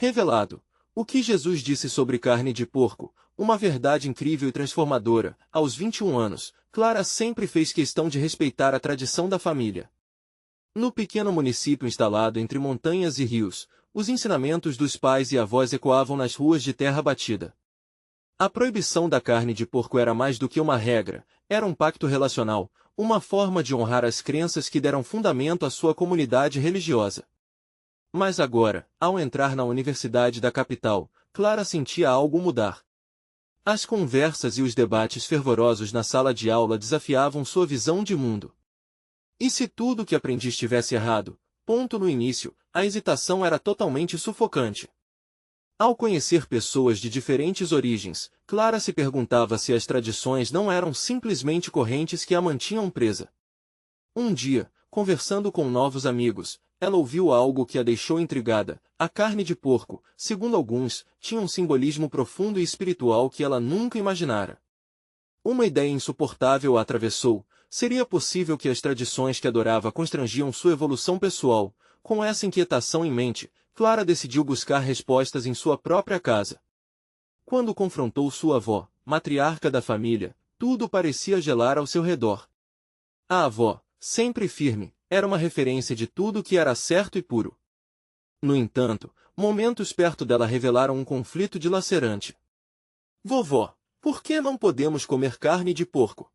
Revelado. O que Jesus disse sobre carne de porco, uma verdade incrível e transformadora. Aos 21 anos, Clara sempre fez questão de respeitar a tradição da família. No pequeno município instalado entre montanhas e rios, os ensinamentos dos pais e avós ecoavam nas ruas de terra batida. A proibição da carne de porco era mais do que uma regra, era um pacto relacional, uma forma de honrar as crenças que deram fundamento à sua comunidade religiosa. Mas agora, ao entrar na universidade da capital, Clara sentia algo mudar. As conversas e os debates fervorosos na sala de aula desafiavam sua visão de mundo. E se tudo que aprendi estivesse errado? Ponto no início, a hesitação era totalmente sufocante. Ao conhecer pessoas de diferentes origens, Clara se perguntava se as tradições não eram simplesmente correntes que a mantinham presa. Um dia, conversando com novos amigos, ela ouviu algo que a deixou intrigada. A carne de porco, segundo alguns, tinha um simbolismo profundo e espiritual que ela nunca imaginara. Uma ideia insuportável a atravessou. Seria possível que as tradições que adorava constrangiam sua evolução pessoal? Com essa inquietação em mente, Clara decidiu buscar respostas em sua própria casa. Quando confrontou sua avó, matriarca da família, tudo parecia gelar ao seu redor. A avó, sempre firme, era uma referência de tudo que era certo e puro. No entanto, momentos perto dela revelaram um conflito dilacerante. Vovó, por que não podemos comer carne de porco?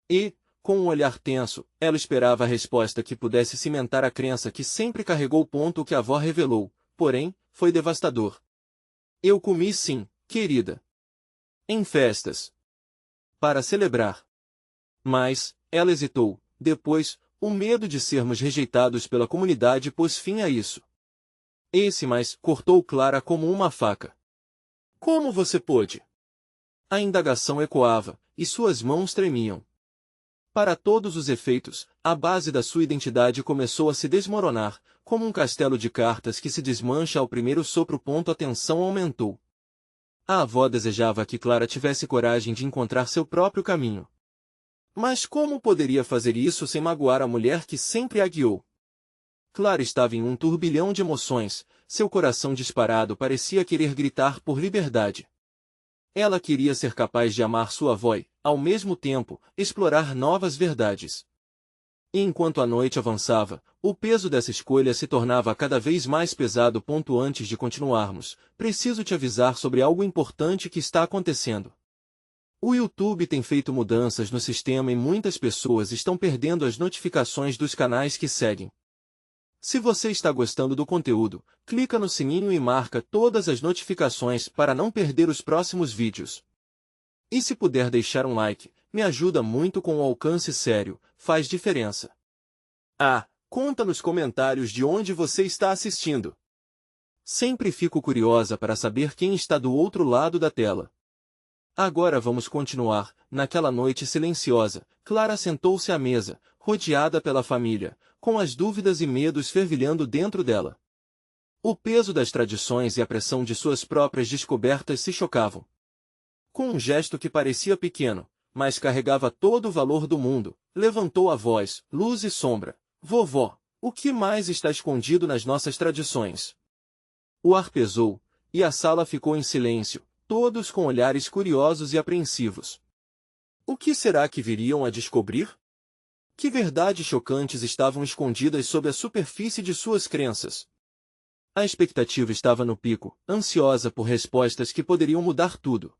E, com um olhar tenso, ela esperava a resposta que pudesse cimentar a crença que sempre carregou. O que a avó revelou, porém, foi devastador. Eu comi sim, querida. Em festas. Para celebrar. Mas, ela hesitou. Depois, o medo de sermos rejeitados pela comunidade pôs fim a isso. Esse mas cortou Clara como uma faca. Como você pôde? A indagação ecoava, e suas mãos tremiam. Para todos os efeitos, a base da sua identidade começou a se desmoronar, como um castelo de cartas que se desmancha ao primeiro sopro. A tensão aumentou. A avó desejava que Clara tivesse coragem de encontrar seu próprio caminho. Mas como poderia fazer isso sem magoar a mulher que sempre a guiou? Clara estava em um turbilhão de emoções, seu coração disparado parecia querer gritar por liberdade. Ela queria ser capaz de amar sua avó e, ao mesmo tempo, explorar novas verdades. E enquanto a noite avançava, o peso dessa escolha se tornava cada vez mais pesado. Antes de continuarmos, preciso te avisar sobre algo importante que está acontecendo. O YouTube tem feito mudanças no sistema e muitas pessoas estão perdendo as notificações dos canais que seguem. Se você está gostando do conteúdo, clica no sininho e marca todas as notificações para não perder os próximos vídeos. E se puder deixar um like, me ajuda muito com o alcance sério, faz diferença. Conta nos comentários de onde você está assistindo. Sempre fico curiosa para saber quem está do outro lado da tela. Agora vamos continuar. Naquela noite silenciosa, Clara sentou-se à mesa, rodeada pela família, com as dúvidas e medos fervilhando dentro dela. O peso das tradições e a pressão de suas próprias descobertas se chocavam. Com um gesto que parecia pequeno, mas carregava todo o valor do mundo, levantou a voz, luz e sombra. Vovó, o que mais está escondido nas nossas tradições? O ar pesou, e a sala ficou em silêncio, todos com olhares curiosos e apreensivos. O que será que viriam a descobrir? Que verdades chocantes estavam escondidas sob a superfície de suas crenças? A expectativa estava no pico, ansiosa por respostas que poderiam mudar tudo.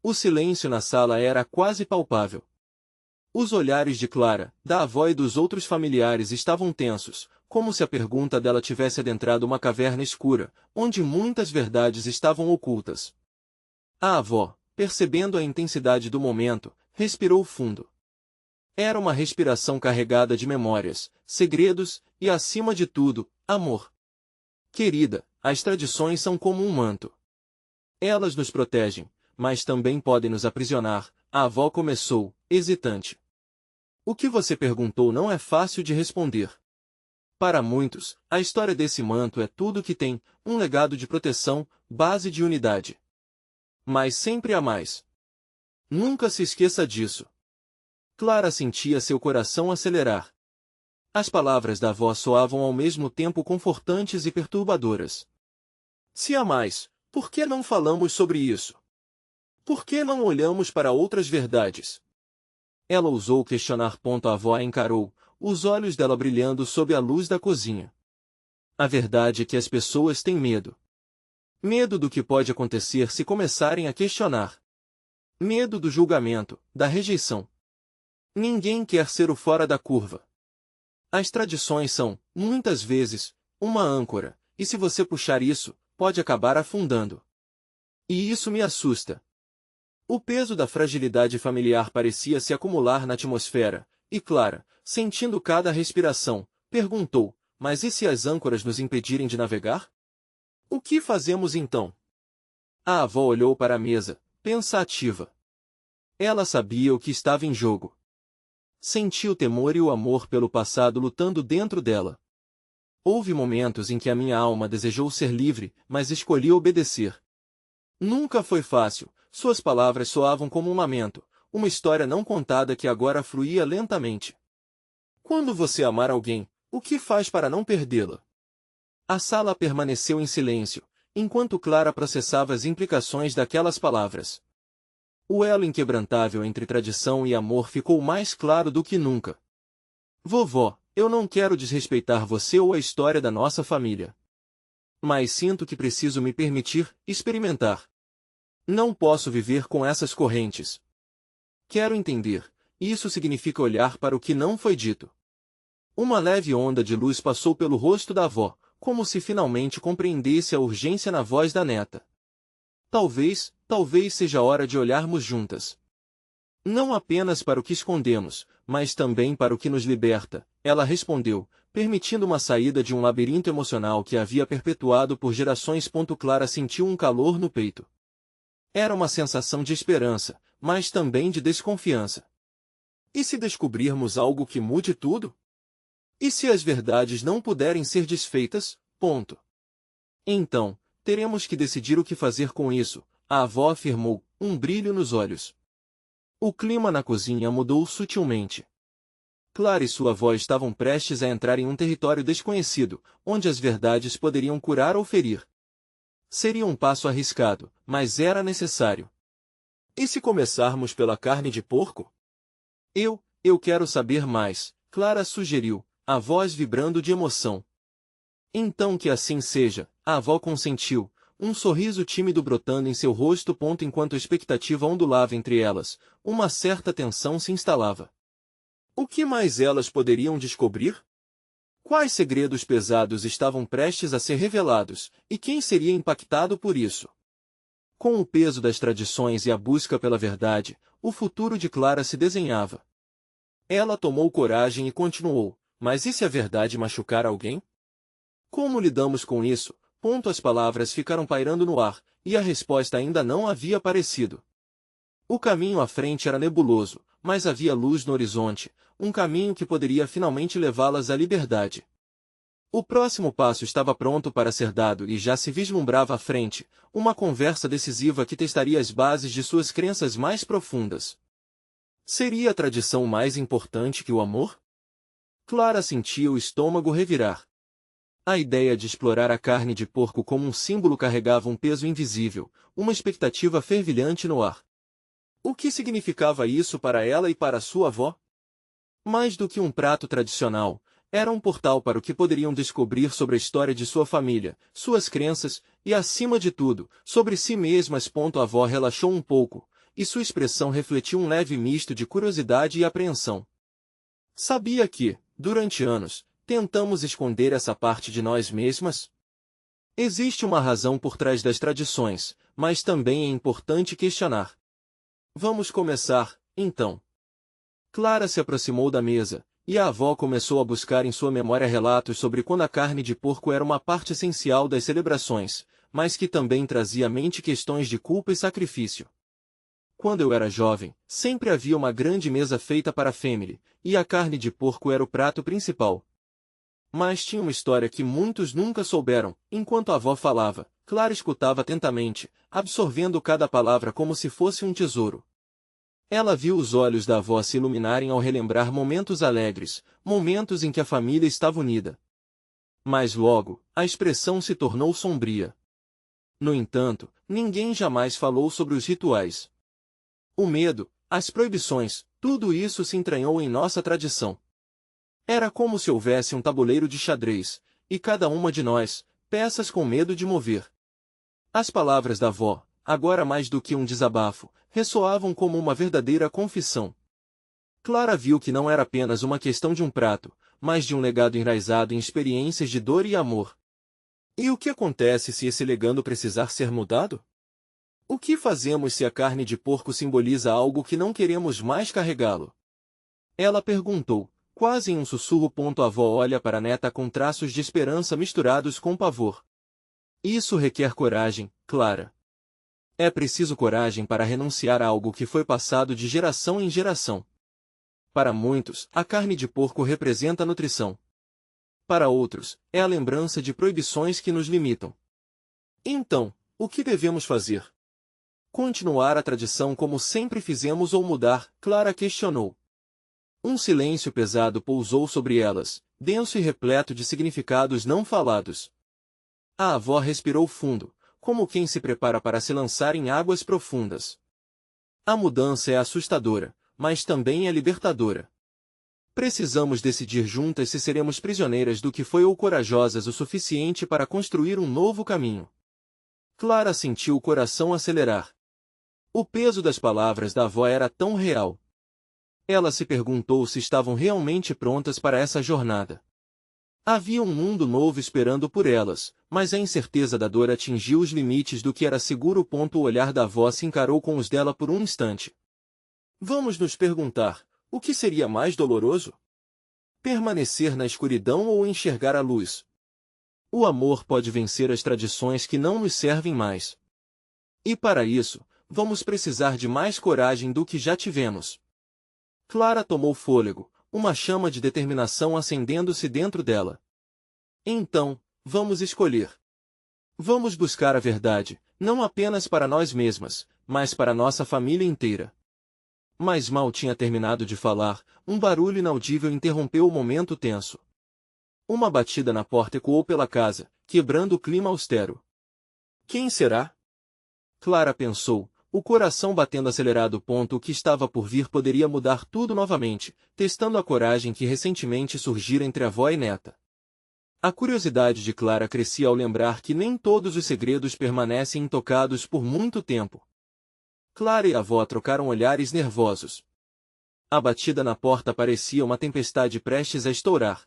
O silêncio na sala era quase palpável. Os olhares de Clara, da avó e dos outros familiares estavam tensos, como se a pergunta dela tivesse adentrado uma caverna escura, onde muitas verdades estavam ocultas. A avó, percebendo a intensidade do momento, respirou fundo. Era uma respiração carregada de memórias, segredos e, acima de tudo, amor. Querida, as tradições são como um manto. Elas nos protegem, mas também podem nos aprisionar. A avó começou, hesitante. O que você perguntou não é fácil de responder. Para muitos, a história desse manto é tudo que tem, um legado de proteção, base de unidade. Mas sempre há mais. Nunca se esqueça disso. Clara sentia seu coração acelerar. As palavras da avó soavam ao mesmo tempo confortantes e perturbadoras. Se amais, por que não falamos sobre isso? Por que não olhamos para outras verdades? Ela ousou questionar. A avó a encarou, os olhos dela brilhando sob a luz da cozinha. A verdade é que as pessoas têm medo. Medo do que pode acontecer se começarem a questionar. Medo do julgamento, da rejeição. Ninguém quer ser o fora da curva. As tradições são, muitas vezes, uma âncora, e se você puxar isso, pode acabar afundando. E isso me assusta. O peso da fragilidade familiar parecia se acumular na atmosfera, e Clara, sentindo cada respiração, perguntou, mas e se as âncoras nos impedirem de navegar? O que fazemos então? A avó olhou para a mesa, pensativa. Ela sabia o que estava em jogo. Sentia o temor e o amor pelo passado lutando dentro dela. Houve momentos em que a minha alma desejou ser livre, mas escolhi obedecer. Nunca foi fácil, suas palavras soavam como um lamento, uma história não contada que agora fluía lentamente. Quando você amar alguém, o que faz para não perdê-la? A sala permaneceu em silêncio, enquanto Clara processava as implicações daquelas palavras. O elo inquebrantável entre tradição e amor ficou mais claro do que nunca. Vovó, eu não quero desrespeitar você ou a história da nossa família. Mas sinto que preciso me permitir experimentar. Não posso viver com essas correntes. Quero entender. Isso significa olhar para o que não foi dito. Uma leve onda de luz passou pelo rosto da avó, como se finalmente compreendesse a urgência na voz da neta. Talvez seja hora de olharmos juntas. Não apenas para o que escondemos, mas também para o que nos liberta, ela respondeu, permitindo uma saída de um labirinto emocional que havia perpetuado por gerações. Clara sentiu um calor no peito. Era uma sensação de esperança, mas também de desconfiança. E se descobrirmos algo que mude tudo? E se as verdades não puderem ser desfeitas? Então, teremos que decidir o que fazer com isso, a avó afirmou, um brilho nos olhos. O clima na cozinha mudou sutilmente. Clara e sua avó estavam prestes a entrar em um território desconhecido, onde as verdades poderiam curar ou ferir. Seria um passo arriscado, mas era necessário. E se começarmos pela carne de porco? Eu quero saber mais, Clara sugeriu, a voz vibrando de emoção. Então que assim seja, a avó consentiu, um sorriso tímido brotando em seu rosto. Enquanto a expectativa ondulava entre elas, uma certa tensão se instalava. O que mais elas poderiam descobrir? Quais segredos pesados estavam prestes a ser revelados, e quem seria impactado por isso? Com o peso das tradições e a busca pela verdade, o futuro de Clara se desenhava. Ela tomou coragem e continuou, mas e se a verdade machucar alguém? Como lidamos com isso? As palavras ficaram pairando no ar, e a resposta ainda não havia aparecido. O caminho à frente era nebuloso, mas havia luz no horizonte, um caminho que poderia finalmente levá-las à liberdade. O próximo passo estava pronto para ser dado e já se vislumbrava à frente, uma conversa decisiva que testaria as bases de suas crenças mais profundas. Seria a tradição mais importante que o amor? Clara sentia o estômago revirar. A ideia de explorar a carne de porco como um símbolo carregava um peso invisível, uma expectativa fervilhante no ar. O que significava isso para ela e para sua avó? Mais do que um prato tradicional, era um portal para o que poderiam descobrir sobre a história de sua família, suas crenças, e acima de tudo, sobre si mesmas. A avó relaxou um pouco, e sua expressão refletiu um leve misto de curiosidade e apreensão. Sabia que, durante anos, tentamos esconder essa parte de nós mesmas? Existe uma razão por trás das tradições, mas também é importante questionar. Vamos começar, então. Clara se aproximou da mesa, e a avó começou a buscar em sua memória relatos sobre quando a carne de porco era uma parte essencial das celebrações, mas que também trazia à mente questões de culpa e sacrifício. Quando eu era jovem, sempre havia uma grande mesa feita para a família, e a carne de porco era o prato principal. Mas tinha uma história que muitos nunca souberam. Enquanto a avó falava, Clara escutava atentamente, absorvendo cada palavra como se fosse um tesouro. Ela viu os olhos da avó se iluminarem ao relembrar momentos alegres, momentos em que a família estava unida. Mas logo, a expressão se tornou sombria. No entanto, ninguém jamais falou sobre os rituais. O medo, as proibições, tudo isso se entranhou em nossa tradição. Era como se houvesse um tabuleiro de xadrez, e cada uma de nós, peças com medo de mover. As palavras da avó, agora mais do que um desabafo, ressoavam como uma verdadeira confissão. Clara viu que não era apenas uma questão de um prato, mas de um legado enraizado em experiências de dor e amor. E o que acontece se esse legado precisar ser mudado? O que fazemos se a carne de porco simboliza algo que não queremos mais carregá-lo? Ela perguntou, quase em um sussurro. A avó olha para a neta com traços de esperança misturados com pavor. Isso requer coragem, Clara. É preciso coragem para renunciar a algo que foi passado de geração em geração. Para muitos, a carne de porco representa nutrição. Para outros, é a lembrança de proibições que nos limitam. Então, o que devemos fazer? Continuar a tradição como sempre fizemos ou mudar? Clara questionou. Um silêncio pesado pousou sobre elas, denso e repleto de significados não falados. A avó respirou fundo, como quem se prepara para se lançar em águas profundas. A mudança é assustadora, mas também é libertadora. Precisamos decidir juntas se seremos prisioneiras do que foi ou corajosas o suficiente para construir um novo caminho. Clara sentiu o coração acelerar. O peso das palavras da avó era tão real. Ela se perguntou se estavam realmente prontas para essa jornada. Havia um mundo novo esperando por elas, mas a incerteza da dor atingiu os limites do que era seguro. O olhar da avó se encarou com os dela por um instante. Vamos nos perguntar, o que seria mais doloroso? Permanecer na escuridão ou enxergar a luz? O amor pode vencer as tradições que não nos servem mais. E para isso, vamos precisar de mais coragem do que já tivemos. Clara tomou fôlego, uma chama de determinação acendendo-se dentro dela. Então, vamos escolher. Vamos buscar a verdade, não apenas para nós mesmas, mas para nossa família inteira. Mas mal tinha terminado de falar, um barulho inaudível interrompeu o momento tenso. Uma batida na porta ecoou pela casa, quebrando o clima austero. Quem será? Clara pensou, o coração batendo acelerado. O que estava por vir poderia mudar tudo novamente, testando a coragem que recentemente surgira entre avó e neta. A curiosidade de Clara crescia ao lembrar que nem todos os segredos permanecem intocados por muito tempo. Clara e a avó trocaram olhares nervosos. A batida na porta parecia uma tempestade prestes a estourar.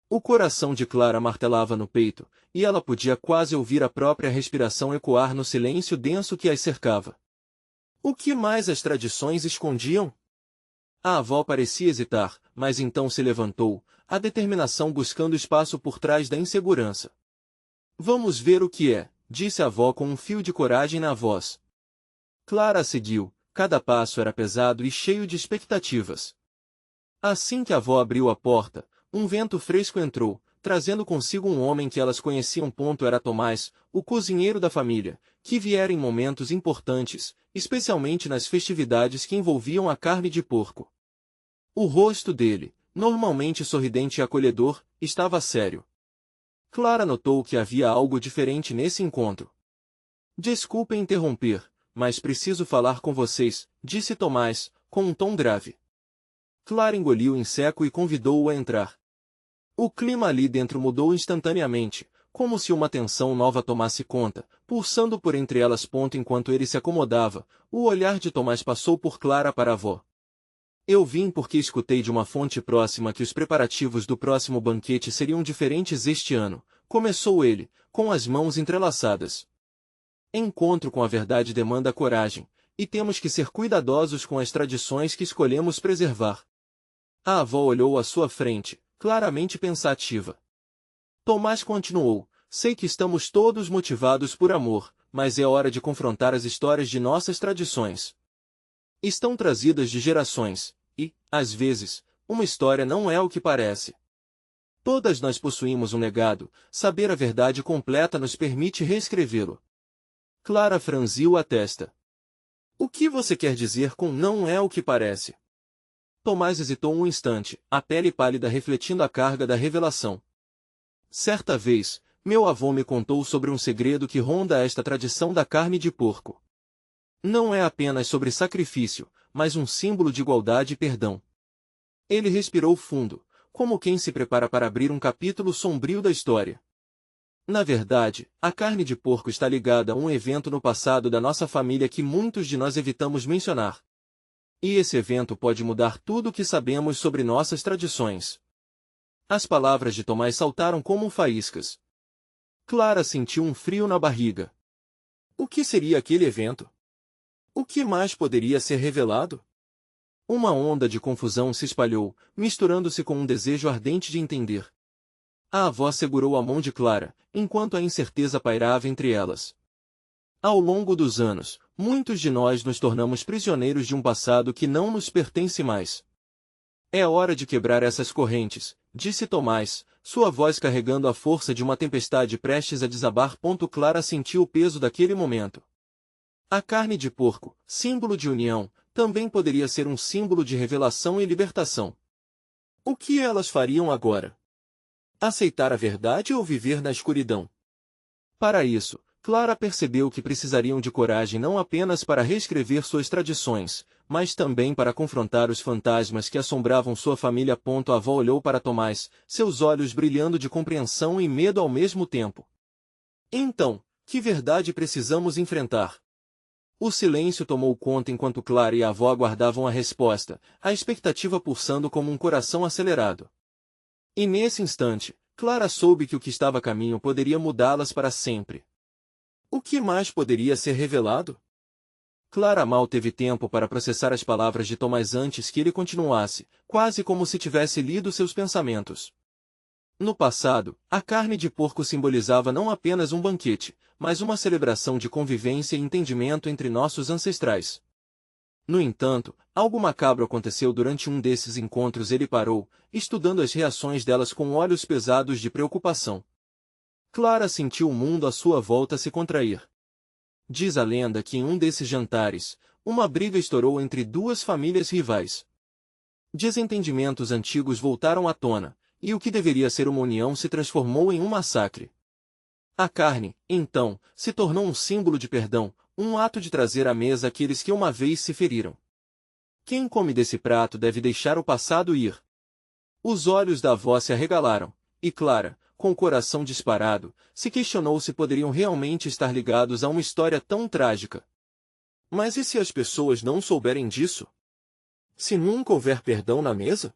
O coração de Clara martelava no peito, e ela podia quase ouvir a própria respiração ecoar no silêncio denso que as cercava. O que mais as tradições escondiam? A avó parecia hesitar, mas então se levantou, a determinação buscando espaço por trás da insegurança. Vamos ver o que é, disse a avó com um fio de coragem na voz. Clara seguiu, cada passo era pesado e cheio de expectativas. Assim que a avó abriu a porta, um vento fresco entrou, trazendo consigo um homem que elas conheciam. Era Tomás, o cozinheiro da família, que viera em momentos importantes, especialmente nas festividades que envolviam a carne de porco. O rosto dele, normalmente sorridente e acolhedor, estava sério. Clara notou que havia algo diferente nesse encontro. Desculpem interromper, mas preciso falar com vocês, disse Tomás, com um tom grave. Clara engoliu em seco e convidou-o a entrar. O clima ali dentro mudou instantaneamente, como se uma tensão nova tomasse conta, pulsando por entre elas. Enquanto ele se acomodava, o olhar de Tomás passou por Clara para a avó. Eu vim porque escutei de uma fonte próxima que os preparativos do próximo banquete seriam diferentes este ano, começou ele, com as mãos entrelaçadas. Encontro com a verdade demanda coragem, e temos que ser cuidadosos com as tradições que escolhemos preservar. A avó olhou à sua frente, claramente pensativa. Tomás continuou, sei que estamos todos motivados por amor, mas é hora de confrontar as histórias de nossas tradições. Estão trazidas de gerações, e, às vezes, uma história não é o que parece. Todas nós possuímos um legado, saber a verdade completa nos permite reescrevê-lo. Clara franziu a testa. O que você quer dizer com não é o que parece? Tomás hesitou um instante, a pele pálida refletindo a carga da revelação. Certa vez, meu avô me contou sobre um segredo que ronda esta tradição da carne de porco. Não é apenas sobre sacrifício, mas um símbolo de igualdade e perdão. Ele respirou fundo, como quem se prepara para abrir um capítulo sombrio da história. Na verdade, a carne de porco está ligada a um evento no passado da nossa família que muitos de nós evitamos mencionar. E esse evento pode mudar tudo o que sabemos sobre nossas tradições. As palavras de Tomás saltaram como faíscas. Clara sentiu um frio na barriga. O que seria aquele evento? O que mais poderia ser revelado? Uma onda de confusão se espalhou, misturando-se com um desejo ardente de entender. A avó segurou a mão de Clara, enquanto a incerteza pairava entre elas. Ao longo dos anos, muitos de nós nos tornamos prisioneiros de um passado que não nos pertence mais. É hora de quebrar essas correntes, disse Tomás, sua voz carregando a força de uma tempestade prestes a desabar. Clara sentiu o peso daquele momento. A carne de porco, símbolo de união, também poderia ser um símbolo de revelação e libertação. O que elas fariam agora? Aceitar a verdade ou viver na escuridão? Para isso, Clara percebeu que precisariam de coragem não apenas para reescrever suas tradições, mas também para confrontar os fantasmas que assombravam sua família. A avó olhou para Tomás, seus olhos brilhando de compreensão e medo ao mesmo tempo. Então, que verdade precisamos enfrentar? O silêncio tomou conta enquanto Clara e a avó aguardavam a resposta, a expectativa pulsando como um coração acelerado. E nesse instante, Clara soube que o que estava a caminho poderia mudá-las para sempre. O que mais poderia ser revelado? Clara mal teve tempo para processar as palavras de Tomás antes que ele continuasse, quase como se tivesse lido seus pensamentos. No passado, a carne de porco simbolizava não apenas um banquete, mas uma celebração de convivência e entendimento entre nossos ancestrais. No entanto, algo macabro aconteceu durante um desses encontros. Ele parou, estudando as reações delas com olhos pesados de preocupação. Clara sentiu o mundo à sua volta se contrair. Diz a lenda que em um desses jantares, uma briga estourou entre duas famílias rivais. Desentendimentos antigos voltaram à tona, e o que deveria ser uma união se transformou em um massacre. A carne, então, se tornou um símbolo de perdão, um ato de trazer à mesa aqueles que uma vez se feriram. Quem come desse prato deve deixar o passado ir. Os olhos da avó se arregalaram, e Clara, com o coração disparado, se questionou se poderiam realmente estar ligados a uma história tão trágica. Mas e se as pessoas não souberem disso? Se nunca houver perdão na mesa?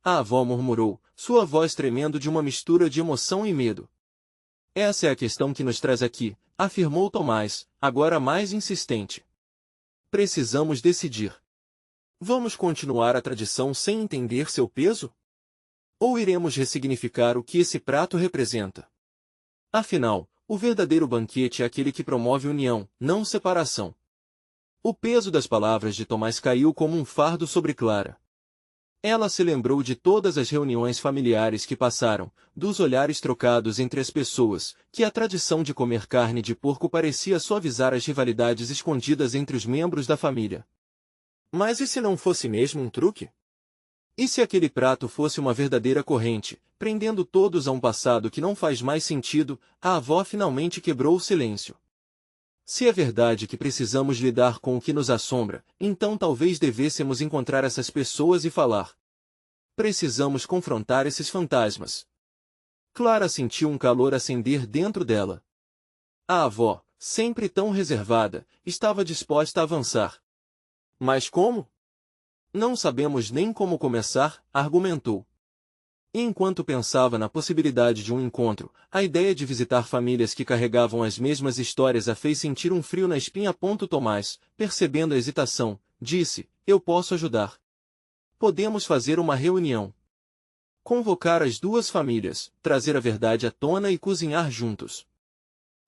A avó murmurou, sua voz tremendo de uma mistura de emoção e medo. Essa é a questão que nos traz aqui, afirmou Tomás, agora mais insistente. Precisamos decidir. Vamos continuar a tradição sem entender seu peso? Ou iremos ressignificar o que esse prato representa? Afinal, o verdadeiro banquete é aquele que promove união, não separação. O peso das palavras de Tomás caiu como um fardo sobre Clara. Ela se lembrou de todas as reuniões familiares que passaram, dos olhares trocados entre as pessoas, que a tradição de comer carne de porco parecia suavizar as rivalidades escondidas entre os membros da família. Mas e se não fosse mesmo um truque? E se aquele prato fosse uma verdadeira corrente, prendendo todos a um passado que não faz mais sentido? A avó finalmente quebrou o silêncio. Se é verdade que precisamos lidar com o que nos assombra, então talvez devêssemos encontrar essas pessoas e falar. Precisamos confrontar esses fantasmas. Clara sentiu um calor acender dentro dela. A avó, sempre tão reservada, estava disposta a avançar. Mas como? Não sabemos nem como começar, argumentou. E enquanto pensava na possibilidade de um encontro, a ideia de visitar famílias que carregavam as mesmas histórias a fez sentir um frio na espinha. Tomás, percebendo a hesitação, disse, eu posso ajudar. Podemos fazer uma reunião. Convocar as duas famílias, trazer a verdade à tona e cozinhar juntos.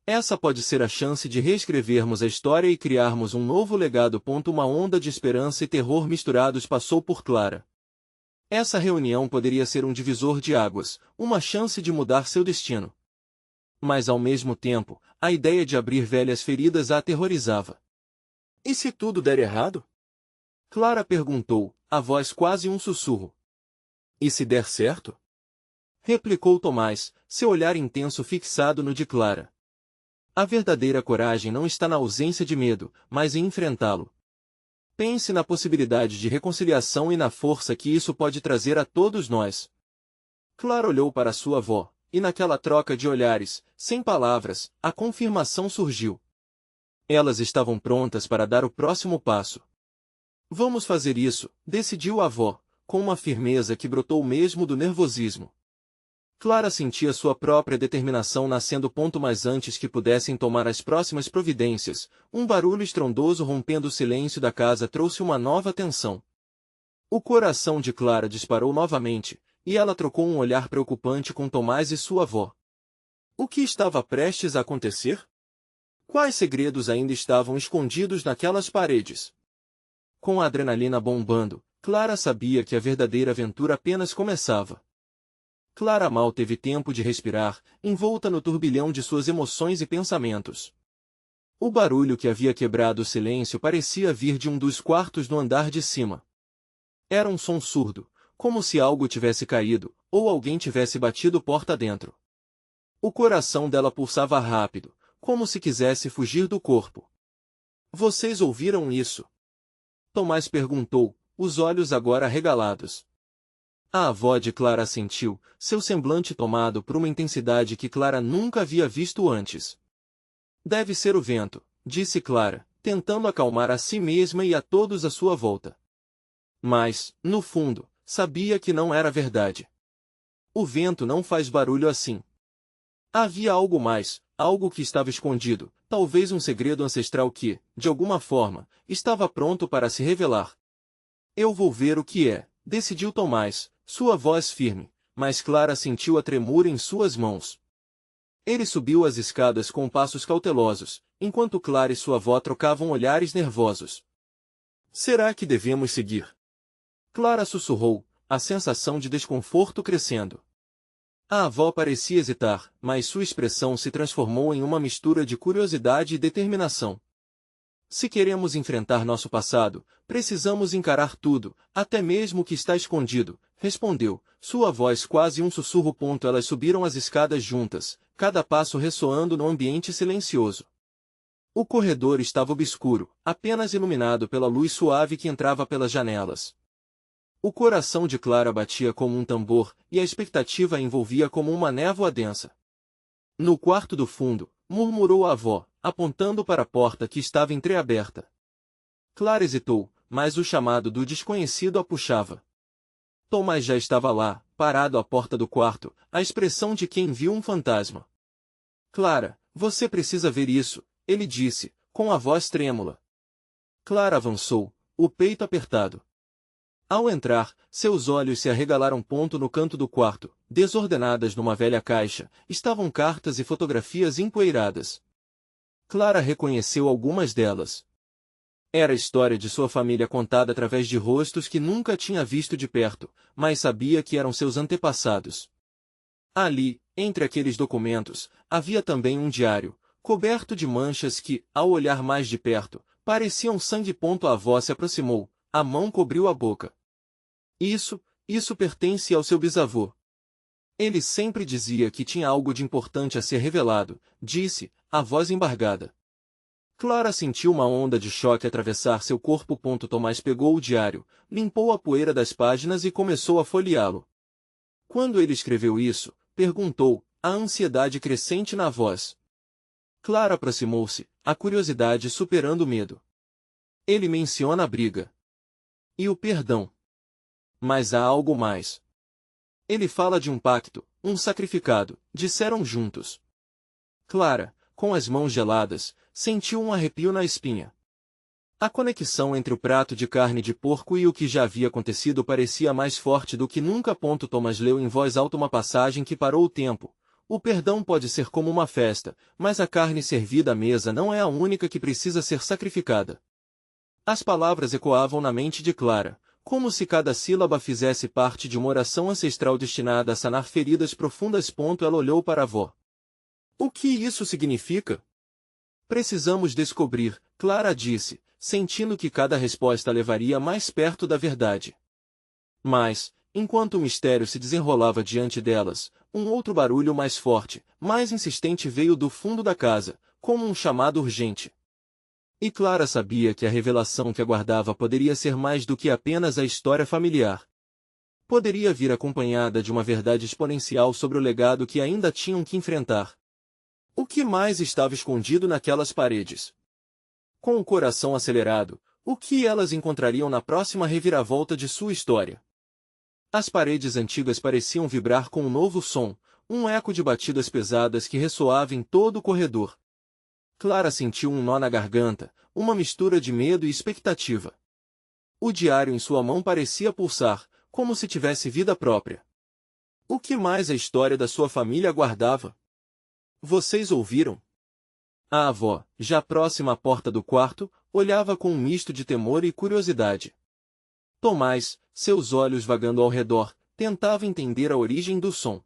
Essa pode ser a chance de reescrevermos a história e criarmos um novo legado. Uma onda de esperança e terror misturados passou por Clara. Essa reunião poderia ser um divisor de águas, uma chance de mudar seu destino. Mas ao mesmo tempo, a ideia de abrir velhas feridas a aterrorizava. E se tudo der errado? Clara perguntou, a voz quase um sussurro. E se der certo? replicou Tomás, seu olhar intenso fixado no de Clara. A verdadeira coragem não está na ausência de medo, mas em enfrentá-lo. Pense na possibilidade de reconciliação e na força que isso pode trazer a todos nós. Clara olhou para sua avó, e naquela troca de olhares, sem palavras, a confirmação surgiu. Elas estavam prontas para dar o próximo passo. Vamos fazer isso, decidiu a avó, com uma firmeza que brotou mesmo do nervosismo. Clara sentia sua própria determinação nascendo ponto mais antes que pudessem tomar as próximas providências. Um barulho estrondoso rompendo o silêncio da casa trouxe uma nova tensão. O coração de Clara disparou novamente, e ela trocou um olhar preocupante com Tomás e sua avó. O que estava prestes a acontecer? Quais segredos ainda estavam escondidos naquelas paredes? Com a adrenalina bombando, Clara sabia que a verdadeira aventura apenas começava. Clara mal teve tempo de respirar, envolta no turbilhão de suas emoções e pensamentos. O barulho que havia quebrado o silêncio parecia vir de um dos quartos no andar de cima. Era um som surdo, como se algo tivesse caído, ou alguém tivesse batido porta dentro. O coração dela pulsava rápido, como se quisesse fugir do corpo. Vocês ouviram isso? Tomás perguntou, os olhos agora arregalados. A avó de Clara assentiu, seu semblante tomado por uma intensidade que Clara nunca havia visto antes. Deve ser o vento, disse Clara, tentando acalmar a si mesma e a todos à sua volta. Mas, no fundo, sabia que não era verdade. O vento não faz barulho assim. Havia algo mais, algo que estava escondido, talvez um segredo ancestral que, de alguma forma, estava pronto para se revelar. Eu vou ver o que é, decidiu Tomás, sua voz firme, mas Clara sentiu a tremura em suas mãos. Ele subiu as escadas com passos cautelosos, enquanto Clara e sua avó trocavam olhares nervosos. Será que devemos seguir? Clara sussurrou, a sensação de desconforto crescendo. A avó parecia hesitar, mas sua expressão se transformou em uma mistura de curiosidade e determinação. Se queremos enfrentar nosso passado, precisamos encarar tudo, até mesmo o que está escondido, respondeu, sua voz quase um sussurro. Elas subiram as escadas juntas, cada passo ressoando no ambiente silencioso. O corredor estava obscuro, apenas iluminado pela luz suave que entrava pelas janelas. O coração de Clara batia como um tambor, e a expectativa a envolvia como uma névoa densa. No quarto do fundo, murmurou a avó, apontando para a porta que estava entreaberta. Clara hesitou, mas o chamado do desconhecido a puxava. Tomás já estava lá, parado à porta do quarto, a expressão de quem viu um fantasma. Clara, você precisa ver isso, ele disse, com a voz trêmula. Clara avançou, o peito apertado. Ao entrar, seus olhos se arregalaram. No canto do quarto, desordenadas numa velha caixa, estavam cartas e fotografias empoeiradas. Clara reconheceu algumas delas. Era a história de sua família contada através de rostos que nunca tinha visto de perto, mas sabia que eram seus antepassados. Ali, entre aqueles documentos, havia também um diário, coberto de manchas que, ao olhar mais de perto, pareciam sangue. A avó se aproximou, a mão cobriu a boca. Isso pertence ao seu bisavô. Ele sempre dizia que tinha algo de importante a ser revelado, disse, a voz embargada. Clara sentiu uma onda de choque atravessar seu corpo. Tomás pegou o diário, limpou a poeira das páginas e começou a folheá-lo. Quando ele escreveu isso? Perguntou, a ansiedade crescente na voz. Clara aproximou-se, a curiosidade superando o medo. Ele menciona a briga. E o perdão. Mas há algo mais. Ele fala de um pacto, um sacrificado, disseram juntos. Clara, com as mãos geladas, sentiu um arrepio na espinha. A conexão entre o prato de carne de porco e o que já havia acontecido parecia mais forte do que nunca. Tomás leu em voz alta uma passagem que parou o tempo. O perdão pode ser como uma festa, mas a carne servida à mesa não é a única que precisa ser sacrificada. As palavras ecoavam na mente de Clara, como se cada sílaba fizesse parte de uma oração ancestral destinada a sanar feridas profundas. Ela olhou para a avó. O que isso significa? Precisamos descobrir, Clara disse, sentindo que cada resposta levaria mais perto da verdade. Mas, Enquanto o mistério se desenrolava diante delas, um outro barulho mais forte, mais insistente veio do fundo da casa, como um chamado urgente. E Clara sabia que a revelação que aguardava poderia ser mais do que apenas a história familiar. Poderia vir acompanhada de uma verdade exponencial sobre o legado que ainda tinham que enfrentar. O que mais estava escondido naquelas paredes? Com o coração acelerado, o que elas encontrariam na próxima reviravolta de sua história? As paredes antigas pareciam vibrar com um novo som, um eco de batidas pesadas que ressoava em todo o corredor. Clara sentiu um nó na garganta, uma mistura de medo e expectativa. O diário em sua mão parecia pulsar, como se tivesse vida própria. O que mais a história da sua família aguardava? Vocês ouviram? A avó, já próxima à porta do quarto, olhava com um misto de temor e curiosidade. Tomás, seus olhos vagando ao redor, tentava entender a origem do som.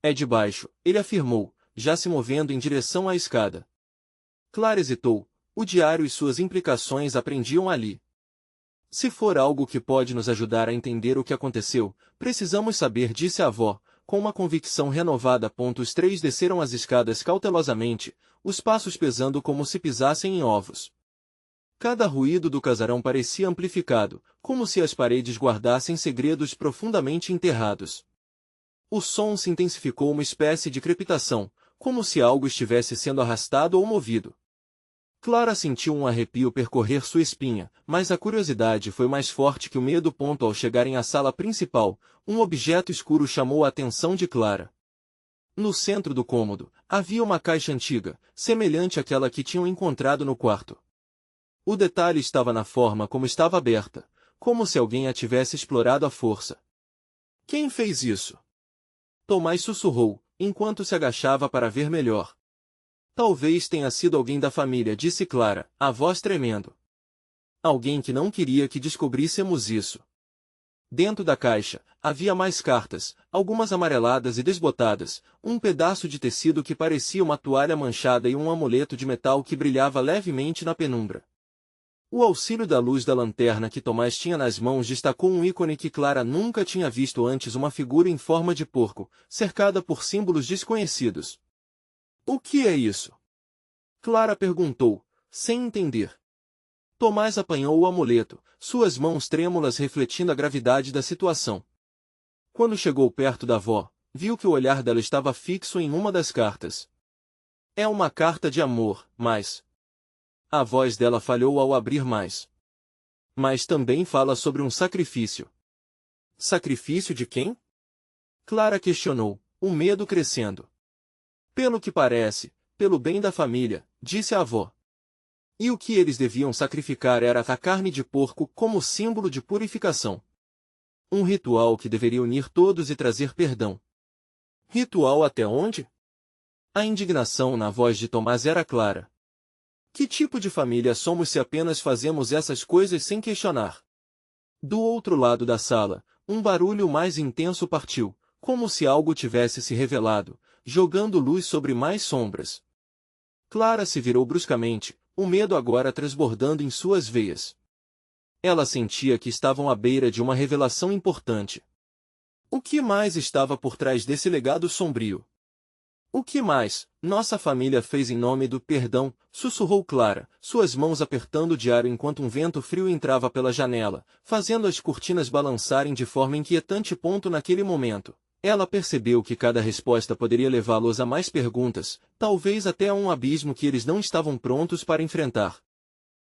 É de baixo, ele afirmou, já se movendo em direção à escada. Clara hesitou, o diário e suas implicações aprendiam ali. Se for algo que pode nos ajudar a entender o que aconteceu, precisamos saber, disse a avó, com uma convicção renovada. Os três desceram as escadas cautelosamente, os passos pesando como se pisassem em ovos. Cada ruído do casarão parecia amplificado, como se as paredes guardassem segredos profundamente enterrados. O som se intensificou, uma espécie de crepitação, como se algo estivesse sendo arrastado ou movido. Clara sentiu um arrepio percorrer sua espinha, mas a curiosidade foi mais forte que o medo. Ao chegarem à sala principal, um objeto escuro chamou a atenção de Clara. No centro do cômodo, havia uma caixa antiga, semelhante àquela que tinham encontrado no quarto. O detalhe estava na forma como estava aberta, como se alguém a tivesse explorado à força. Quem fez isso? Tomás sussurrou, enquanto se agachava para ver melhor. Talvez tenha sido alguém da família, disse Clara, a voz tremendo. Alguém que não queria que descobríssemos isso. Dentro da caixa, havia mais cartas, algumas amareladas e desbotadas, um pedaço de tecido que parecia uma toalha manchada e um amuleto de metal que brilhava levemente na penumbra. O auxílio da luz da lanterna que Tomás tinha nas mãos destacou um ícone que Clara nunca tinha visto antes, uma figura em forma de porco, cercada por símbolos desconhecidos. O que é isso? Clara perguntou, sem entender. Tomás apanhou o amuleto, suas mãos trêmulas refletindo a gravidade da situação. Quando chegou perto da avó, viu que o olhar dela estava fixo em uma das cartas. É uma carta de amor, mas... A voz dela falhou ao abrir mais. Mas também fala sobre um sacrifício. Sacrifício de quem? Clara questionou, o medo crescendo. Pelo que parece, pelo bem da família, disse a avó. E o que eles deviam sacrificar era a carne de porco como símbolo de purificação. Um ritual que deveria unir todos e trazer perdão. Ritual até onde? A indignação na voz de Tomás era clara. Que tipo de família somos se apenas fazemos essas coisas sem questionar? Do outro lado da sala, um barulho mais intenso partiu, como se algo tivesse se revelado, jogando luz sobre mais sombras. Clara se virou bruscamente, o medo agora transbordando em suas veias. Ela sentia que estavam à beira de uma revelação importante. O que mais estava por trás desse legado sombrio? O que mais nossa família fez em nome do perdão? Sussurrou Clara, suas mãos apertando o diário enquanto um vento frio entrava pela janela, fazendo as cortinas balançarem de forma inquietante. Naquele momento, ela percebeu que cada resposta poderia levá-los a mais perguntas, talvez até a um abismo que eles não estavam prontos para enfrentar.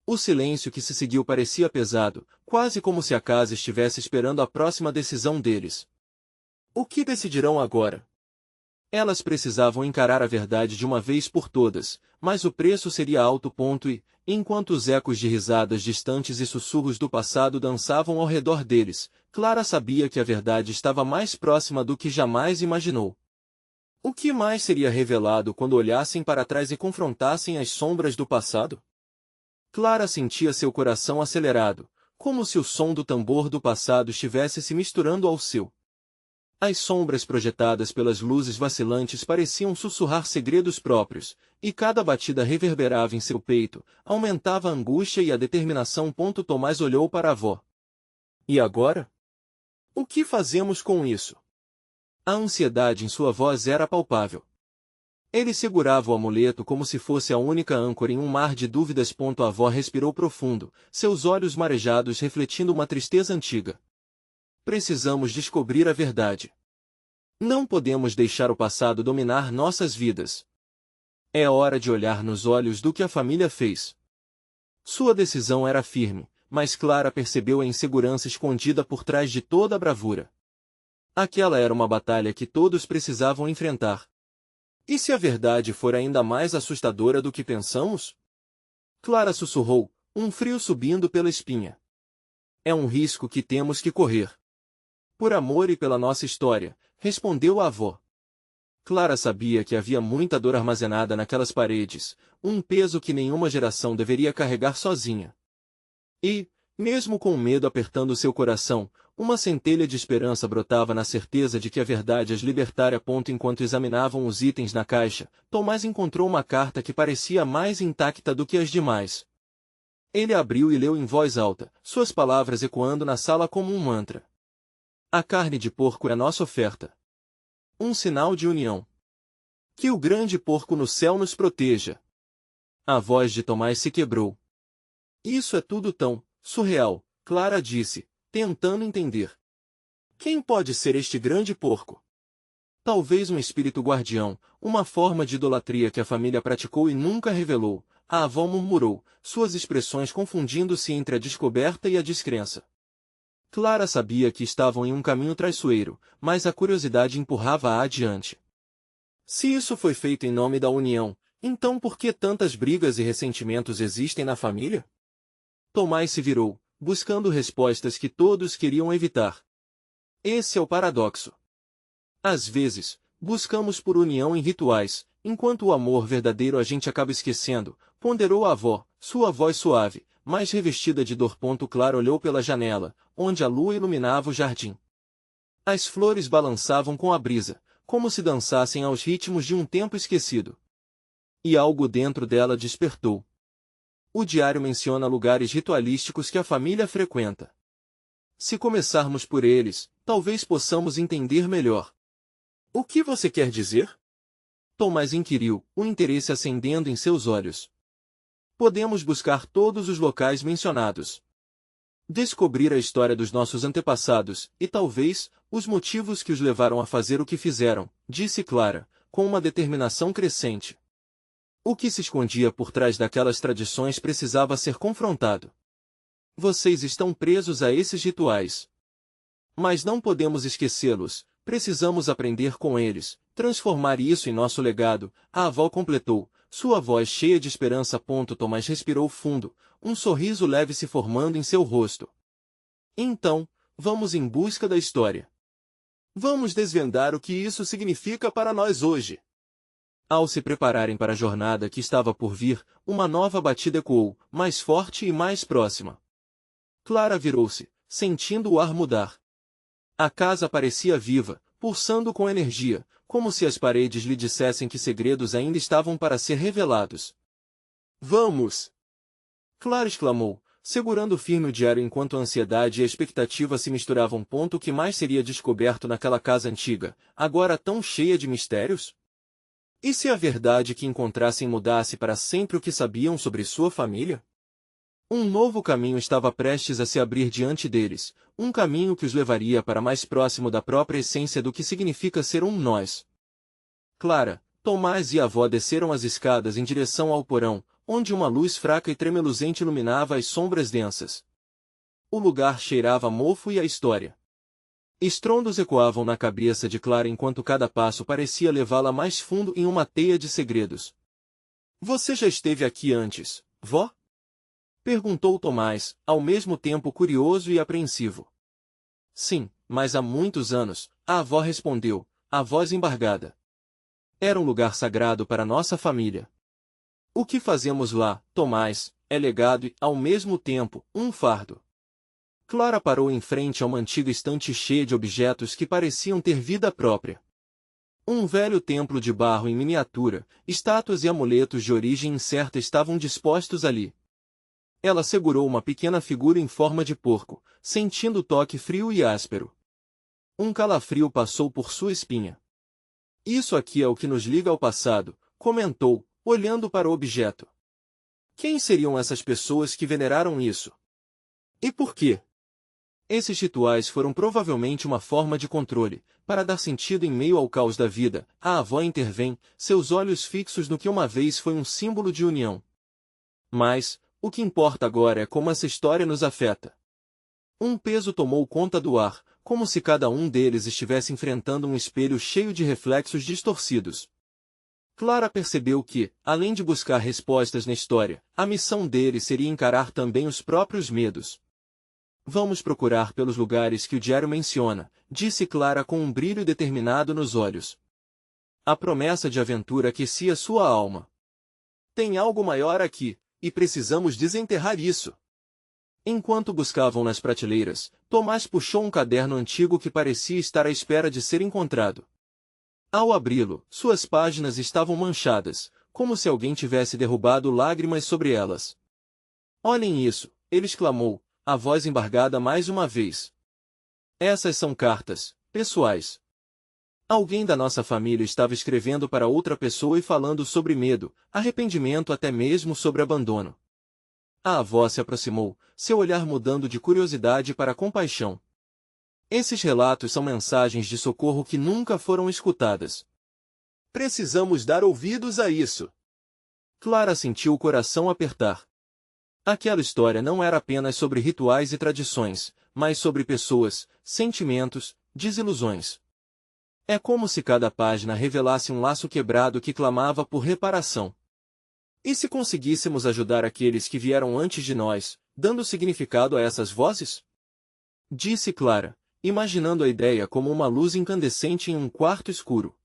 O silêncio que se seguiu parecia pesado, quase como se a casa estivesse esperando a próxima decisão deles. O que decidirão agora? Elas precisavam encarar a verdade de uma vez por todas, mas o preço seria alto. E, enquanto os ecos de risadas distantes e sussurros do passado dançavam ao redor deles, Clara sabia que a verdade estava mais próxima do que jamais imaginou. O que mais seria revelado quando olhassem para trás e confrontassem as sombras do passado? Clara sentia seu coração acelerado, como se o som do tambor do passado estivesse se misturando ao seu. As sombras projetadas pelas luzes vacilantes pareciam sussurrar segredos próprios, e cada batida reverberava em seu peito, aumentava a angústia e a determinação. Tomás olhou para a avó. E agora? O que fazemos com isso? A ansiedade em sua voz era palpável. Ele segurava o amuleto como se fosse a única âncora em um mar de dúvidas. A avó respirou profundo, seus olhos marejados refletindo uma tristeza antiga. Precisamos descobrir a verdade. Não podemos deixar o passado dominar nossas vidas. É hora de olhar nos olhos do que a família fez. Sua decisão era firme, mas Clara percebeu a insegurança escondida por trás de toda a bravura. Aquela era uma batalha que todos precisavam enfrentar. E se a verdade for ainda mais assustadora do que pensamos? Clara sussurrou, um frio subindo pela espinha. É um risco que temos que correr. Por amor e pela nossa história, respondeu a avó. Clara sabia que havia muita dor armazenada naquelas paredes, um peso que nenhuma geração deveria carregar sozinha. E, mesmo com o medo apertando seu coração, uma centelha de esperança brotava na certeza de que a verdade as libertaria. Enquanto examinavam os itens na caixa, Tomás encontrou uma carta que parecia mais intacta do que as demais. Ele abriu e leu em voz alta, suas palavras ecoando na sala como um mantra. A carne de porco é a nossa oferta. Um sinal de união. Que o grande porco no céu nos proteja. A voz de Tomás se quebrou. Isso é tudo tão surreal, Clara disse, tentando entender. Quem pode ser este grande porco? Talvez um espírito guardião, uma forma de idolatria que a família praticou e nunca revelou, a avó murmurou, suas expressões confundindo-se entre a descoberta e a descrença. Clara sabia que estavam em um caminho traiçoeiro, mas a curiosidade empurrava-a adiante. Se isso foi feito em nome da união, então por que tantas brigas e ressentimentos existem na família? Tomás se virou, buscando respostas que todos queriam evitar. Esse é o paradoxo. Às vezes, buscamos por união em rituais, enquanto o amor verdadeiro a gente acaba esquecendo, ponderou a avó, sua voz suave, mas revestida de dor. Clara olhou pela janela, onde a lua iluminava o jardim. As flores balançavam com a brisa, como se dançassem aos ritmos de um tempo esquecido. E algo dentro dela despertou. O diário menciona lugares ritualísticos que a família frequenta. Se começarmos por eles, talvez possamos entender melhor. O que você quer dizer? Tomás inquiriu, o interesse acendendo em seus olhos. Podemos buscar todos os locais mencionados. Descobrir a história dos nossos antepassados, e talvez, os motivos que os levaram a fazer o que fizeram, disse Clara, com uma determinação crescente. O que se escondia por trás daquelas tradições precisava ser confrontado. Vocês estão presos a esses rituais. Mas não podemos esquecê-los, precisamos aprender com eles, transformar isso em nosso legado, a avó completou, sua voz cheia de esperança. Tomás respirou fundo, um sorriso leve se formando em seu rosto. Então, vamos em busca da história. Vamos desvendar o que isso significa para nós hoje. Ao se prepararem para a jornada que estava por vir, uma nova batida ecoou, mais forte e mais próxima. Clara virou-se, sentindo o ar mudar. A casa parecia viva, pulsando com energia, como se as paredes lhe dissessem que segredos ainda estavam para ser revelados. Vamos! Clara exclamou, segurando firme o diário enquanto a ansiedade e a expectativa se misturavam. O que mais seria descoberto naquela casa antiga, agora tão cheia de mistérios? E se a verdade que encontrassem mudasse para sempre o que sabiam sobre sua família? Um novo caminho estava prestes a se abrir diante deles, um caminho que os levaria para mais próximo da própria essência do que significa ser um nós. Clara, Tomás e a avó desceram as escadas em direção ao porão, onde uma luz fraca e tremeluzente iluminava as sombras densas. O lugar cheirava a mofo e a história. Estrondos ecoavam na cabeça de Clara enquanto cada passo parecia levá-la mais fundo em uma teia de segredos. Você já esteve aqui antes, vó? Perguntou Tomás, ao mesmo tempo curioso e apreensivo. Sim, mas há muitos anos, a avó respondeu, a voz embargada. Era um lugar sagrado para nossa família. O que fazemos lá, Tomás, é legado e, ao mesmo tempo, um fardo. Clara parou em frente a uma antiga estante cheia de objetos que pareciam ter vida própria. Um velho templo de barro em miniatura, estátuas e amuletos de origem incerta estavam dispostos ali. Ela segurou uma pequena figura em forma de porco, sentindo o toque frio e áspero. Um calafrio passou por sua espinha. Isso aqui é o que nos liga ao passado, comentou, olhando para o objeto. Quem seriam essas pessoas que veneraram isso? E por quê? Esses rituais foram provavelmente uma forma de controle, para dar sentido em meio ao caos da vida. A avó intervém, seus olhos fixos no que uma vez foi um símbolo de união. Mas, o que importa agora é como essa história nos afeta. Um peso tomou conta do ar, como se cada um deles estivesse enfrentando um espelho cheio de reflexos distorcidos. Clara percebeu que, além de buscar respostas na história, a missão dele seria encarar também os próprios medos. Vamos procurar pelos lugares que o diário menciona, disse Clara com um brilho determinado nos olhos. A promessa de aventura aquecia sua alma. Tem algo maior aqui, e precisamos desenterrar isso. Enquanto buscavam nas prateleiras, Tomás puxou um caderno antigo que parecia estar à espera de ser encontrado. Ao abri-lo, suas páginas estavam manchadas, como se alguém tivesse derrubado lágrimas sobre elas. Olhem isso, ele exclamou, a voz embargada mais uma vez. Essas são cartas, pessoais. Alguém da nossa família estava escrevendo para outra pessoa e falando sobre medo, arrependimento, até mesmo sobre abandono. A avó se aproximou, seu olhar mudando de curiosidade para compaixão. Esses relatos são mensagens de socorro que nunca foram escutadas. Precisamos dar ouvidos a isso. Clara sentiu o coração apertar. Aquela história não era apenas sobre rituais e tradições, mas sobre pessoas, sentimentos, desilusões. É como se cada página revelasse um laço quebrado que clamava por reparação. E se conseguíssemos ajudar aqueles que vieram antes de nós, dando significado a essas vozes? Disse Clara, imaginando a ideia como uma luz incandescente em um quarto escuro.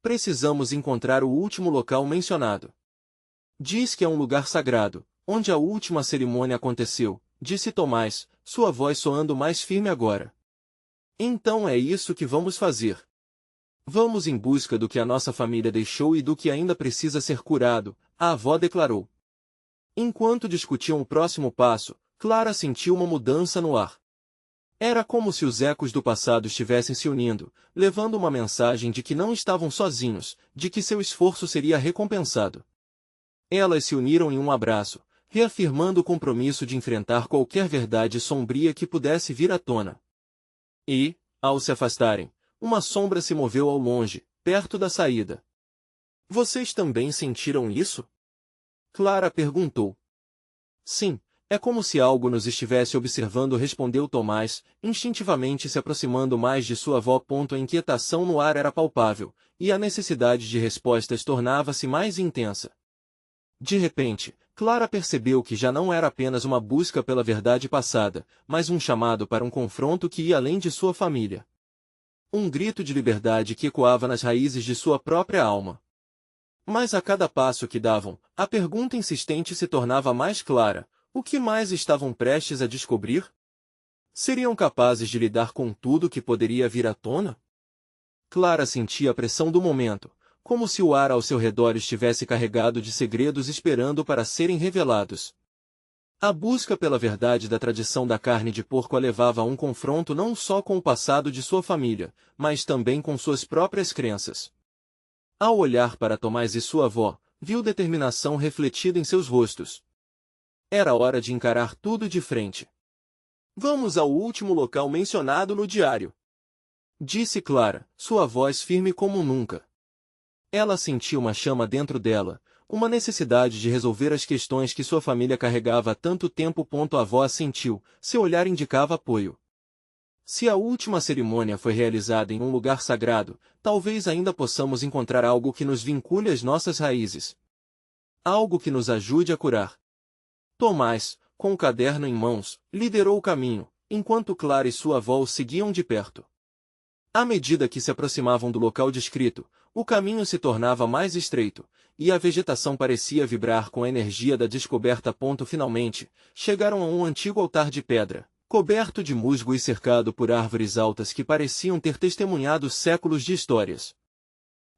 Precisamos encontrar o último local mencionado. Diz que é um lugar sagrado, onde a última cerimônia aconteceu, disse Tomás, sua voz soando mais firme agora. Então é isso que vamos fazer. Vamos em busca do que a nossa família deixou e do que ainda precisa ser curado, a avó declarou. Enquanto discutiam o próximo passo, Clara sentiu uma mudança no ar. Era como se os ecos do passado estivessem se unindo, levando uma mensagem de que não estavam sozinhos, de que seu esforço seria recompensado. Elas se uniram em um abraço, reafirmando o compromisso de enfrentar qualquer verdade sombria que pudesse vir à tona. E, ao se afastarem, uma sombra se moveu ao longe, perto da saída. Vocês também sentiram isso? Clara perguntou. Sim, é como se algo nos estivesse observando, respondeu Tomás, instintivamente se aproximando mais de sua avó. A inquietação no ar era palpável, e a necessidade de respostas tornava-se mais intensa. De repente, Clara percebeu que já não era apenas uma busca pela verdade passada, mas um chamado para um confronto que ia além de sua família. Um grito de liberdade que ecoava nas raízes de sua própria alma. Mas a cada passo que davam, a pergunta insistente se tornava mais clara: o que mais estavam prestes a descobrir? Seriam capazes de lidar com tudo que poderia vir à tona? Clara sentia a pressão do momento, como se o ar ao seu redor estivesse carregado de segredos esperando para serem revelados. A busca pela verdade da tradição da carne de porco a levava a um confronto não só com o passado de sua família, mas também com suas próprias crenças. Ao olhar para Tomás e sua avó, viu determinação refletida em seus rostos. Era hora de encarar tudo de frente. Vamos ao último local mencionado no diário, disse Clara, sua voz firme como nunca. Ela sentiu uma chama dentro dela, uma necessidade de resolver as questões que sua família carregava há tanto tempo. A avó assentiu, seu olhar indicava apoio. Se a última cerimônia foi realizada em um lugar sagrado, talvez ainda possamos encontrar algo que nos vincule às nossas raízes. Algo que nos ajude a curar. Tomás, com o caderno em mãos, liderou o caminho, enquanto Clara e sua avó o seguiam de perto. À medida que se aproximavam do local descrito, o caminho se tornava mais estreito, e a vegetação parecia vibrar com a energia da descoberta. Finalmente, chegaram a um antigo altar de pedra, coberto de musgo e cercado por árvores altas que pareciam ter testemunhado séculos de histórias.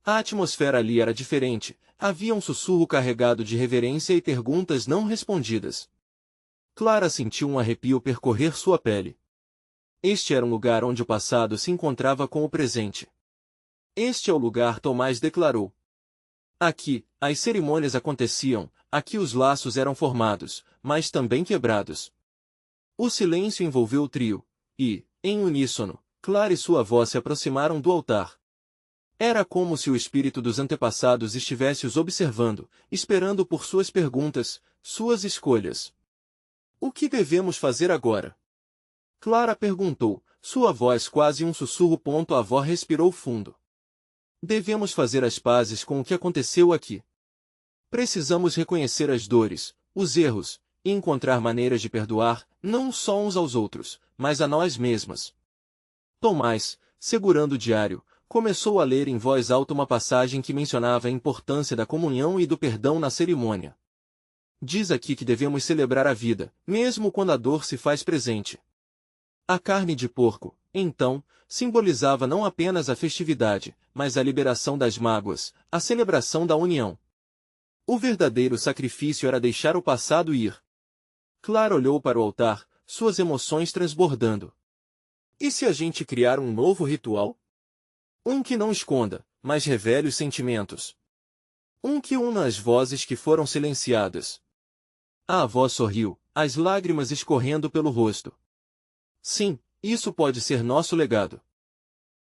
A atmosfera ali era diferente, havia um sussurro carregado de reverência e perguntas não respondidas. Clara sentiu um arrepio percorrer sua pele. Este era um lugar onde o passado se encontrava com o presente. Este é o lugar, Tomás declarou. Aqui, as cerimônias aconteciam, aqui os laços eram formados, mas também quebrados. O silêncio envolveu o trio, e, em uníssono, Clara e sua voz se aproximaram do altar. Era como se o espírito dos antepassados estivesse os observando, esperando por suas perguntas, suas escolhas. O que devemos fazer agora? Clara perguntou, sua voz quase um sussurro. A avó respirou fundo. Devemos fazer as pazes com o que aconteceu aqui. Precisamos reconhecer as dores, os erros, e encontrar maneiras de perdoar, não só uns aos outros, mas a nós mesmas. Tomás, segurando o diário, começou a ler em voz alta uma passagem que mencionava a importância da comunhão e do perdão na cerimônia. Diz aqui que devemos celebrar a vida, mesmo quando a dor se faz presente. A carne de porco, então, simbolizava não apenas a festividade, mas a liberação das mágoas, a celebração da união. O verdadeiro sacrifício era deixar o passado ir. Clara olhou para o altar, suas emoções transbordando. E se a gente criar um novo ritual? Um que não esconda, mas revele os sentimentos. Um que una as vozes que foram silenciadas. A avó sorriu, as lágrimas escorrendo pelo rosto. Sim, isso pode ser nosso legado.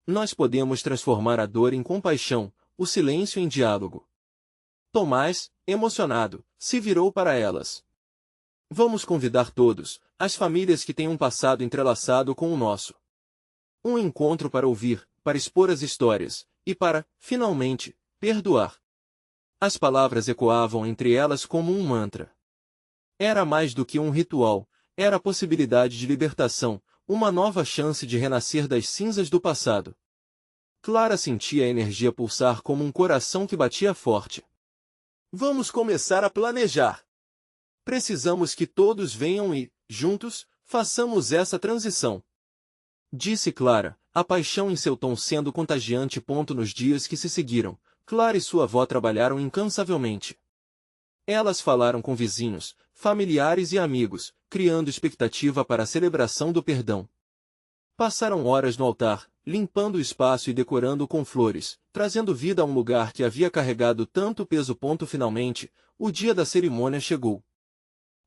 Nós podemos transformar a dor em compaixão, o silêncio em diálogo. Tomás, emocionado, se virou para elas. Vamos convidar todos, as famílias que têm um passado entrelaçado com o nosso. Um encontro para ouvir, para expor as histórias, e para, finalmente, perdoar. As palavras ecoavam entre elas como um mantra. Era mais do que um ritual, era a possibilidade de libertação, uma nova chance de renascer das cinzas do passado. Clara sentia a energia pulsar como um coração que batia forte. Vamos começar a planejar. Precisamos que todos venham e, juntos, façamos essa transição. Disse Clara, a paixão em seu tom sendo contagiante. Nos dias que se seguiram, Clara e sua avó trabalharam incansavelmente. Elas falaram com vizinhos, familiares e amigos, criando expectativa para a celebração do perdão. Passaram horas no altar, limpando o espaço e decorando com flores, trazendo vida a um lugar que havia carregado tanto peso. Finalmente, o dia da cerimônia chegou.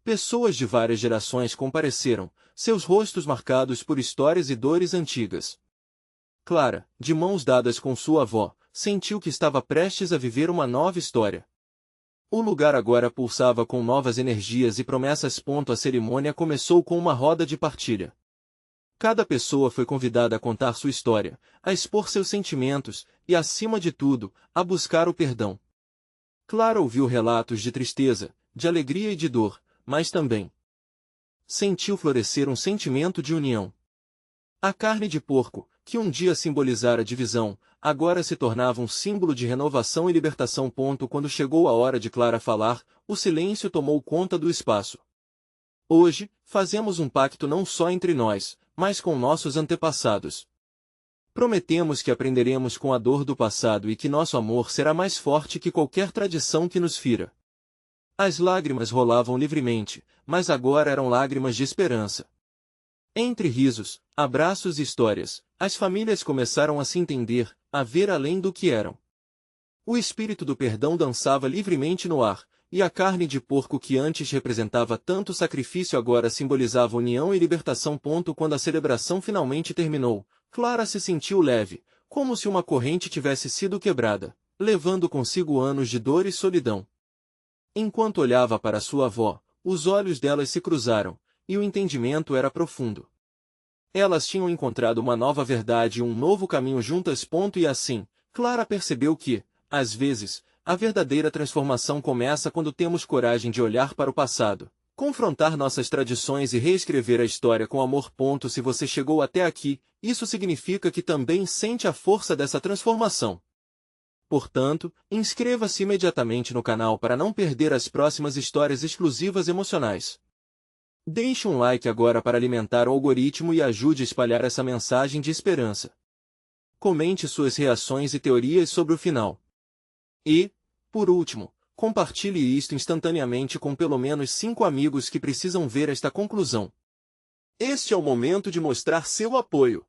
Pessoas de várias gerações compareceram, seus rostos marcados por histórias e dores antigas. Clara, de mãos dadas com sua avó, sentiu que estava prestes a viver uma nova história. O lugar agora pulsava com novas energias e promessas. A cerimônia começou com uma roda de partilha. Cada pessoa foi convidada a contar sua história, a expor seus sentimentos e, acima de tudo, a buscar o perdão. Clara ouviu relatos de tristeza, de alegria e de dor, mas também sentiu florescer um sentimento de união. A carne de porco, que um dia simbolizara divisão, agora se tornava um símbolo de renovação e libertação. Quando chegou a hora de Clara falar, o silêncio tomou conta do espaço. Hoje, fazemos um pacto não só entre nós, mas com nossos antepassados. Prometemos que aprenderemos com a dor do passado e que nosso amor será mais forte que qualquer tradição que nos fira. As lágrimas rolavam livremente, mas agora eram lágrimas de esperança. Entre risos, abraços e histórias, as famílias começaram a se entender, a ver além do que eram. O espírito do perdão dançava livremente no ar, e a carne de porco que antes representava tanto sacrifício agora simbolizava união e libertação. Quando a celebração finalmente terminou, Clara se sentiu leve, como se uma corrente tivesse sido quebrada, levando consigo anos de dor e solidão. Enquanto olhava para sua avó, os olhos delas se cruzaram, e o entendimento era profundo. Elas tinham encontrado uma nova verdade e um novo caminho juntas. E assim, Clara percebeu que, às vezes, a verdadeira transformação começa quando temos coragem de olhar para o passado, confrontar nossas tradições e reescrever a história com amor. Se você chegou até aqui, isso significa que também sente a força dessa transformação. Portanto, inscreva-se imediatamente no canal para não perder as próximas histórias exclusivas emocionais. Deixe um like agora para alimentar o algoritmo e ajude a espalhar essa mensagem de esperança. Comente suas reações e teorias sobre o final. E, por último, compartilhe isto instantaneamente com pelo menos 5 amigos que precisam ver esta conclusão. Este é o momento de mostrar seu apoio.